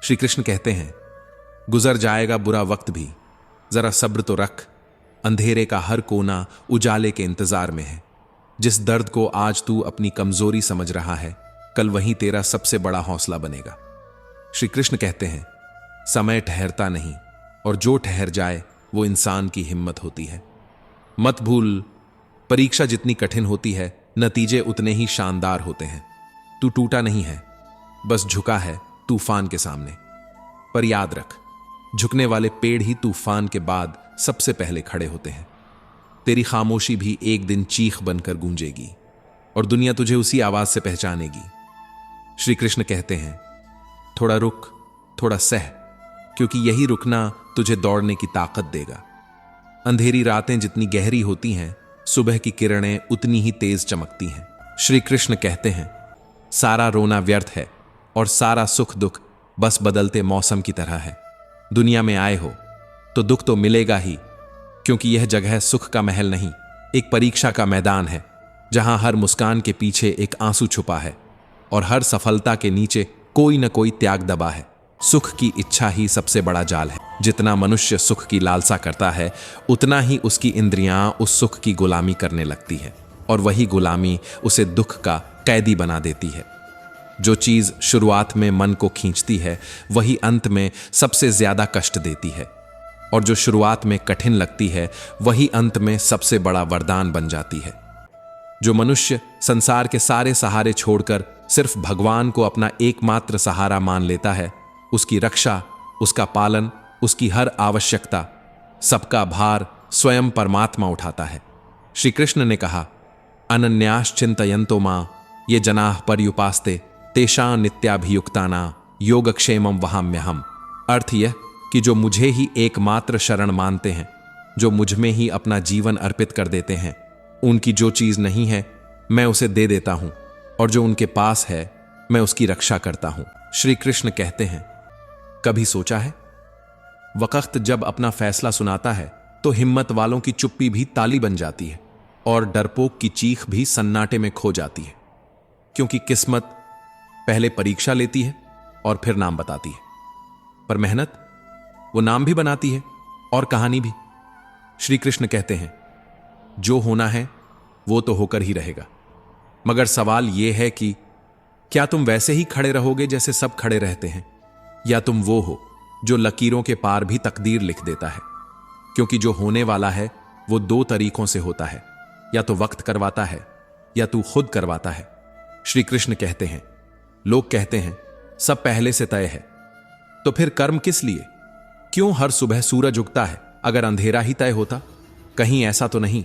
श्री कृष्ण कहते हैं, गुजर जाएगा बुरा वक्त भी, जरा सब्र तो रख। अंधेरे का हर कोना उजाले के इंतजार में है। जिस दर्द को आज तू अपनी कमजोरी समझ रहा है, कल वही तेरा सबसे बड़ा हौसला बनेगा। श्री कृष्ण कहते हैं, समय ठहरता नहीं, और जो ठहर जाए वो इंसान की हिम्मत होती है। मत भूल, परीक्षा जितनी कठिन होती है, नतीजे उतने ही शानदार होते हैं। तू टूटा नहीं है, बस झुका है तूफान के सामने। पर याद रख, झुकने वाले पेड़ ही तूफान के बाद सबसे पहले खड़े होते हैं। तेरी खामोशी भी एक दिन चीख बनकर गूंजेगी और दुनिया तुझे उसी आवाज से पहचानेगी। श्री कृष्ण कहते हैं, थोड़ा रुक, थोड़ा सह, क्योंकि यही रुकना तुझे दौड़ने की ताकत देगा। अंधेरी रातें जितनी गहरी होती हैं, सुबह की किरणें उतनी ही तेज चमकती हैं। श्री कृष्ण कहते हैं, सारा रोना व्यर्थ है और सारा सुख दुख बस बदलते मौसम की तरह है। दुनिया में आए हो तो दुख तो मिलेगा ही, क्योंकि यह जगह सुख का महल नहीं, एक परीक्षा का मैदान है, जहां हर मुस्कान के पीछे एक आंसू छुपा है और हर सफलता के नीचे कोई न कोई त्याग दबा है। सुख की इच्छा ही सबसे बड़ा जाल है। जितना मनुष्य सुख की लालसा करता है, उतना ही उसकी इंद्रियां उस सुख की गुलामी करने लगती है, और वही गुलामी उसे दुख का कैदी बना देती है। जो चीज शुरुआत में मन को खींचती है, वही अंत में सबसे ज्यादा कष्ट देती है, और जो शुरुआत में कठिन लगती है, वही अंत में सबसे बड़ा वरदान बन जाती है। जो मनुष्य संसार के सारे सहारे छोड़कर सिर्फ भगवान को अपना एकमात्र सहारा मान लेता है, उसकी रक्षा, उसका पालन, उसकी हर आवश्यकता, सबका भार स्वयं परमात्मा उठाता है। श्री कृष्ण ने कहा, अनन्याश्चिन्तयन्तो मां ये जनाः पर्युपास्ते तेषां नित्याभियुक्ताना योगक्षेमं वहाम्यहम्। अर्थ यह कि जो मुझे ही एकमात्र शरण मानते हैं, जो मुझ में ही अपना जीवन अर्पित कर देते हैं, उनकी जो चीज नहीं है मैं उसे दे देता हूं, और जो उनके पास है मैं उसकी रक्षा करता हूं। श्री कृष्ण कहते हैं, कभी सोचा है, वक्त जब अपना फैसला सुनाता है तो हिम्मत वालों की चुप्पी भी ताली बन जाती है और डरपोक की चीख भी सन्नाटे में खो जाती है, क्योंकि किस्मत पहले परीक्षा लेती है और फिर नाम बताती है, पर मेहनत वो नाम भी बनाती है और कहानी भी। श्री कृष्ण कहते हैं, जो होना है वो तो होकर ही रहेगा, मगर सवाल यह है कि क्या तुम वैसे ही खड़े रहोगे जैसे सब खड़े रहते हैं, या तुम वो हो जो लकीरों के पार भी तकदीर लिख देता है। क्योंकि जो होने वाला है वो दो तरीकों से होता है, या तो वक्त करवाता है या तू खुद करवाता है। श्री कृष्ण कहते हैं, लोग कहते हैं सब पहले से तय है, तो फिर कर्म किस लिए? क्यों हर सुबह सूरज उगता है अगर अंधेरा ही तय होता? कहीं ऐसा तो नहीं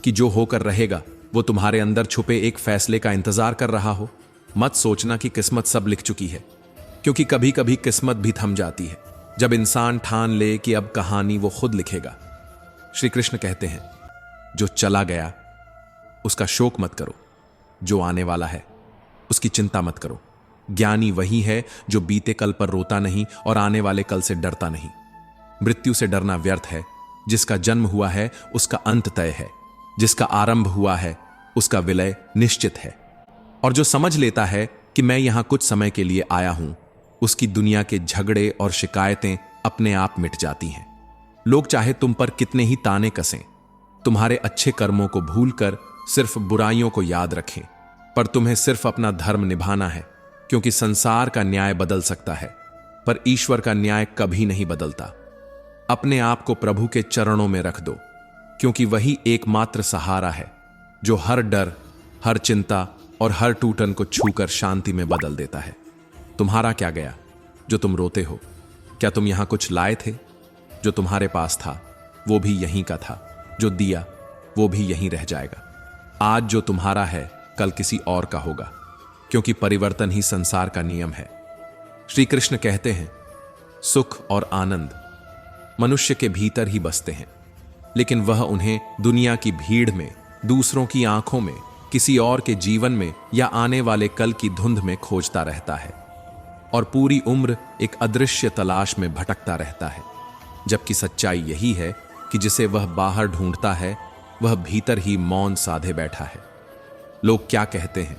कि जो होकर रहेगा वो तुम्हारे अंदर छुपे एक फैसले का इंतजार कर रहा हो? मत सोचना कि किस्मत सब लिख चुकी है, क्योंकि कभी कभी किस्मत भी थम जाती है जब इंसान ठान ले कि अब कहानी वो खुद लिखेगा। श्री कृष्ण कहते हैं, जो चला गया उसका शोक मत करो, जो आने वाला है उसकी चिंता मत करो। ज्ञानी वही है जो बीते कल पर रोता नहीं और आने वाले कल से डरता नहीं। मृत्यु से डरना व्यर्थ है। जिसका जन्म हुआ है उसका अंत तय है, जिसका आरंभ हुआ है उसका विलय निश्चित है। और जो समझ लेता है कि मैं यहां कुछ समय के लिए आया हूं, उसकी दुनिया के झगड़े और शिकायतें अपने आप मिट जाती हैं। लोग चाहे तुम पर कितने ही ताने कसें, तुम्हारे अच्छे कर्मों को भूलकर सिर्फ बुराइयों को याद रखें, पर तुम्हें सिर्फ अपना धर्म निभाना है, क्योंकि संसार का न्याय बदल सकता है पर ईश्वर का न्याय कभी नहीं बदलता। अपने आप को प्रभु के चरणों में रख दो, क्योंकि वही एकमात्र सहारा है जो हर डर, हर चिंता और हर टूटन को छूकर शांति में बदल देता है। तुम्हारा क्या गया जो तुम रोते हो? क्या तुम यहां कुछ लाए थे? जो तुम्हारे पास था वो भी यहीं का था, जो दिया वो भी यहीं रह जाएगा। आज जो तुम्हारा है कल किसी और का होगा, क्योंकि परिवर्तन ही संसार का नियम है। श्री कृष्ण कहते हैं, सुख और आनंद मनुष्य के भीतर ही बसते हैं, लेकिन वह उन्हें दुनिया की भीड़ में, दूसरों की आंखों में, किसी और के जीवन में या आने वाले कल की धुंध में खोजता रहता है और पूरी उम्र एक अदृश्य तलाश में भटकता रहता है। जबकि सच्चाई यही है कि जिसे वह बाहर ढूंढता है वह भीतर ही मौन साधे बैठा है। लोग क्या कहते हैं,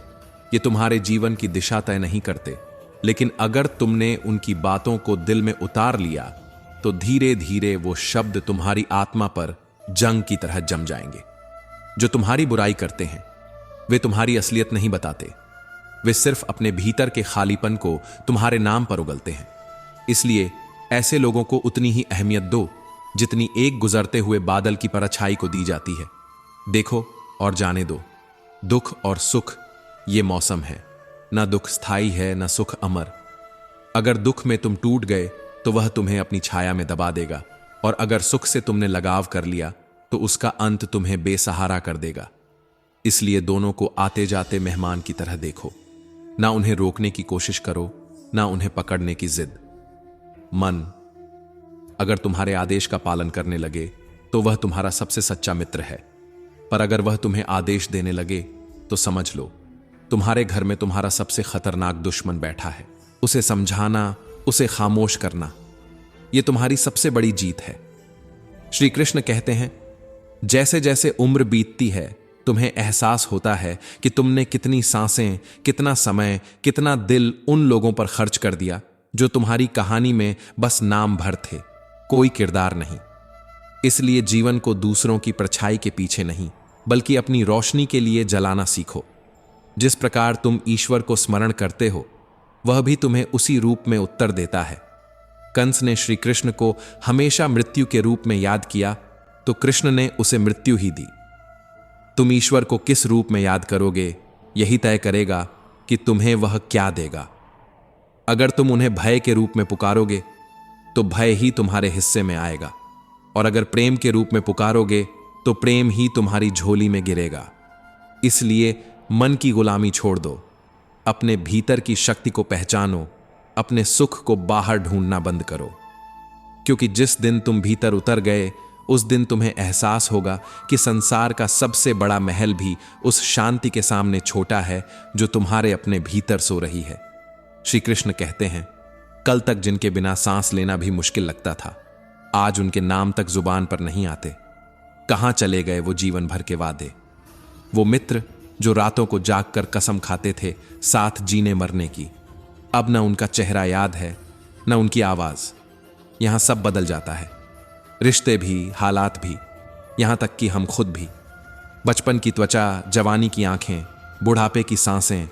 ये तुम्हारे जीवन की दिशा तय नहीं करते, लेकिन अगर तुमने उनकी बातों को दिल में उतार लिया तो धीरे धीरे वो शब्द तुम्हारी आत्मा पर जंग की तरह जम जाएंगे। जो तुम्हारी बुराई करते हैं वे तुम्हारी असलियत नहीं बताते, वे सिर्फ अपने भीतर के खालीपन को तुम्हारे नाम पर उगलते हैं। इसलिए ऐसे लोगों को उतनी ही अहमियत दो जितनी एक गुजरते हुए बादल की परछाई को दी जाती है। देखो और जाने दो, दुख और सुख ये मौसम है, ना दुख स्थायी है ना सुख अमर। अगर दुख में तुम टूट गए तो वह तुम्हें अपनी छाया में दबा देगा, और अगर सुख से तुमने लगाव कर लिया तो उसका अंत तुम्हें बेसहारा कर देगा। इसलिए दोनों को आते जाते मेहमान की तरह देखो, ना उन्हें रोकने की कोशिश करो ना उन्हें पकड़ने की जिद। मन अगर तुम्हारे आदेश का पालन करने लगे तो वह तुम्हारा सबसे सच्चा मित्र है, पर अगर वह तुम्हें आदेश देने लगे तो समझ लो तुम्हारे घर में तुम्हारा सबसे खतरनाक दुश्मन बैठा है। उसे समझाना, उसे खामोश करना, यह तुम्हारी सबसे बड़ी जीत है। श्री कृष्ण कहते हैं, जैसे जैसे उम्र बीतती है तुम्हें एहसास होता है कि तुमने कितनी सांसें, कितना समय, कितना दिल उन लोगों पर खर्च कर दिया जो तुम्हारी कहानी में बस नाम भर थे, कोई किरदार नहीं। इसलिए जीवन को दूसरों की परछाई के पीछे नहीं बल्कि अपनी रोशनी के लिए जलाना सीखो। जिस प्रकार तुम ईश्वर को स्मरण करते हो वह भी तुम्हें उसी रूप में उत्तर देता है। कंस ने श्री कृष्ण को हमेशा मृत्यु के रूप में याद किया तो कृष्ण ने उसे मृत्यु ही दी। तुम ईश्वर को किस रूप में याद करोगे यही तय करेगा कि तुम्हें वह क्या देगा। अगर तुम उन्हें भय के रूप में पुकारोगे तो भय ही तुम्हारे हिस्से में आएगा, और अगर प्रेम के रूप में पुकारोगे तो प्रेम ही तुम्हारी झोली में गिरेगा। इसलिए मन की गुलामी छोड़ दो, अपने भीतर की शक्ति को पहचानो, अपने सुख को बाहर ढूंढना बंद करो। क्योंकि जिस दिन तुम भीतर उतर गए उस दिन तुम्हें एहसास होगा कि संसार का सबसे बड़ा महल भी उस शांति के सामने छोटा है जो तुम्हारे अपने भीतर सो रही है। श्री कृष्ण कहते हैं, कल तक जिनके बिना सांस लेना भी मुश्किल लगता था आज उनके नाम तक जुबान पर नहीं आते। कहां चले गए वो जीवन भर के वादे, वो मित्र जो रातों को जागकर कसम खाते थे साथ जीने मरने की। अब न उनका चेहरा याद है न उनकी आवाज। यहां सब बदल जाता है, रिश्ते भी, हालात भी, यहां तक कि हम खुद भी। बचपन की त्वचा, जवानी की आंखें, बुढ़ापे की सांसें,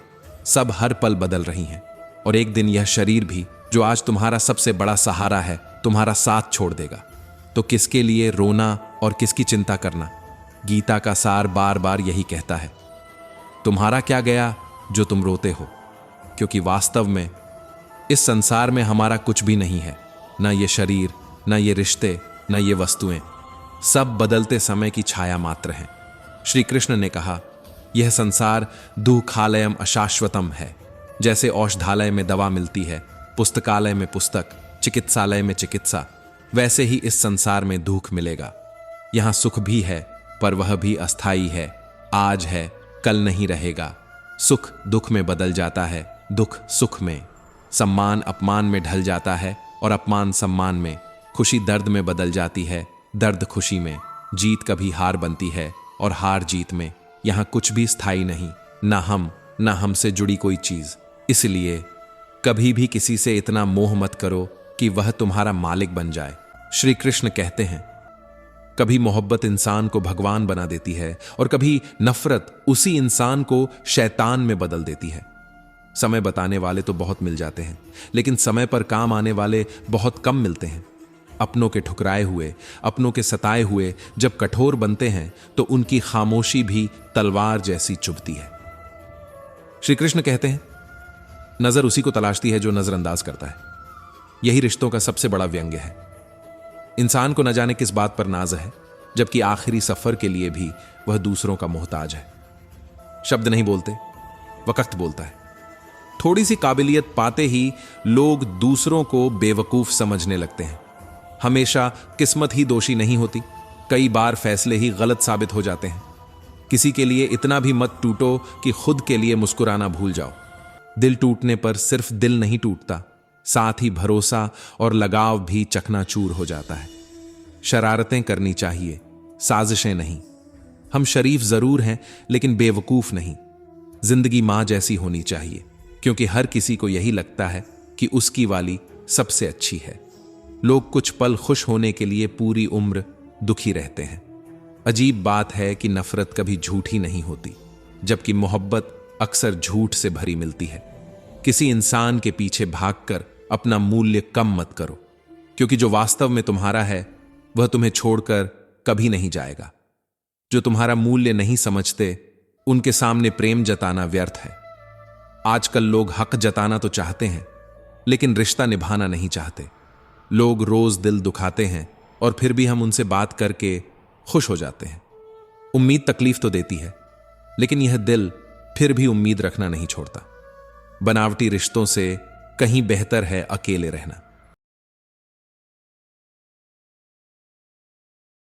सब हर पल बदल रही हैं। और एक दिन यह शरीर भी जो आज तुम्हारा सबसे बड़ा सहारा है तुम्हारा साथ छोड़ देगा। तो किसके लिए रोना और किसकी चिंता करना। गीता का सार बार बार यही कहता है, तुम्हारा क्या गया जो तुम रोते हो, क्योंकि वास्तव में इस संसार में हमारा कुछ भी नहीं है, ना ये शरीर, ना ये रिश्ते, ना ये वस्तुएं, सब बदलते समय की छाया मात्र हैं। श्री कृष्ण ने कहा, यह संसार दुःखालयम अशाश्वतम है। जैसे औषधालय में दवा मिलती है, पुस्तकालय में पुस्तक, चिकित्सालय में चिकित्सा, वैसे ही इस संसार में दुख मिलेगा। यहां सुख भी है पर वह भी अस्थाई है, आज है कल नहीं रहेगा। सुख दुख में बदल जाता है, दुख सुख में। सम्मान अपमान में ढल जाता है और अपमान सम्मान में। खुशी दर्द में बदल जाती है, दर्द खुशी में। जीत कभी हार बनती है और हार जीत में। यहां कुछ भी स्थायी नहीं, ना हम ना हमसे जुड़ी कोई चीज। इसलिए कभी भी किसी से इतना मोह मत करो कि वह तुम्हारा मालिक बन जाए। श्री कृष्ण कहते हैं, कभी मोहब्बत इंसान को भगवान बना देती है और कभी नफरत उसी इंसान को शैतान में बदल देती है। समय बताने वाले तो बहुत मिल जाते हैं, लेकिन समय पर काम आने वाले बहुत कम मिलते हैं। अपनों के ठुकराए हुए, अपनों के सताए हुए जब कठोर बनते हैं तो उनकी खामोशी भी तलवार जैसी चुभती है। श्री कृष्ण कहते हैं, नजर उसी को तलाशती है जो नजरअंदाज करता है। यही रिश्तों का सबसे बड़ा व्यंग्य है। इंसान को न जाने किस बात पर नाज है, जबकि आखिरी सफर के लिए भी वह दूसरों का मोहताज है। शब्द नहीं बोलते, वक्त बोलता है। थोड़ी सी काबिलियत पाते ही लोग दूसरों को बेवकूफ समझने लगते हैं। हमेशा किस्मत ही दोषी नहीं होती, कई बार फैसले ही गलत साबित हो जाते हैं। किसी के लिए इतना भी मत टूटो कि खुद के लिए मुस्कुराना भूल जाओ। दिल टूटने पर सिर्फ दिल नहीं टूटता, साथ ही भरोसा और लगाव भी चकनाचूर हो जाता है। शरारतें करनी चाहिए, साजिशें नहीं। हम शरीफ जरूर हैं लेकिन बेवकूफ नहीं। जिंदगी मां जैसी होनी चाहिए, क्योंकि हर किसी को यही लगता है कि उसकी वाली सबसे अच्छी है। लोग कुछ पल खुश होने के लिए पूरी उम्र दुखी रहते हैं। अजीब बात है कि नफरत कभी झूठी नहीं होती, जबकि मोहब्बत अक्सर झूठ से भरी मिलती है। किसी इंसान के पीछे भागकर अपना मूल्य कम मत करो, क्योंकि जो वास्तव में तुम्हारा है वह तुम्हें छोड़कर कभी नहीं जाएगा। जो तुम्हारा मूल्य नहीं समझते उनके सामने प्रेम जताना व्यर्थ है। आजकल लोग हक जताना तो चाहते हैं, लेकिन रिश्ता निभाना नहीं चाहते। लोग रोज दिल दुखाते हैं और फिर भी हम उनसे बात करके खुश हो जाते हैं। उम्मीद तकलीफ तो देती है, लेकिन यह दिल फिर भी उम्मीद रखना नहीं छोड़ता। बनावटी रिश्तों से कहीं बेहतर है अकेले रहना।